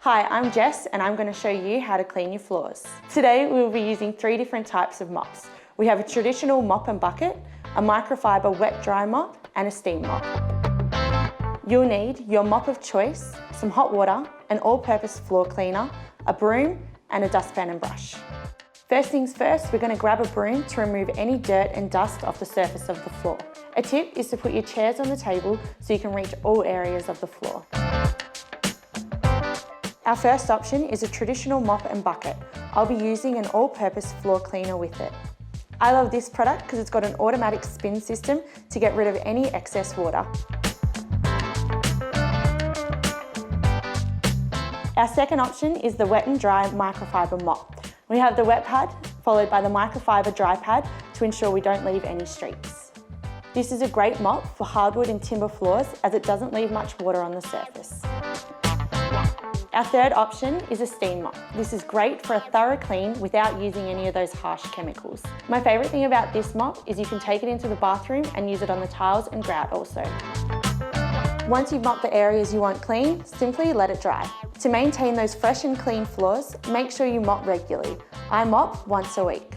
Hi, I'm Jess and I'm going to show you how to clean your floors. Today we will be using 3 different types of mops. We have a traditional mop and bucket, a microfiber wet dry mop and a steam mop. You'll need your mop of choice, some hot water, an all-purpose floor cleaner, a broom and a dustpan and brush. First things first, we're going to grab a broom to remove any dirt and dust off the surface of the floor. A tip is to put your chairs on the table so you can reach all areas of the floor. Our first option is a traditional mop and bucket. I'll be using an all-purpose floor cleaner with it. I love this product because it's got an automatic spin system to get rid of any excess water. Our second option is the wet and dry microfiber mop. We have the wet pad followed by the microfiber dry pad to ensure we don't leave any streaks. This is a great mop for hardwood and timber floors as it doesn't leave much water on the surface. Our third option is a steam mop. This is great for a thorough clean without using any of those harsh chemicals. My favourite thing about this mop is you can take it into the bathroom and use it on the tiles and grout also. Once you've mopped the areas you want clean, simply let it dry. To maintain those fresh and clean floors, make sure you mop regularly. I mop once a week.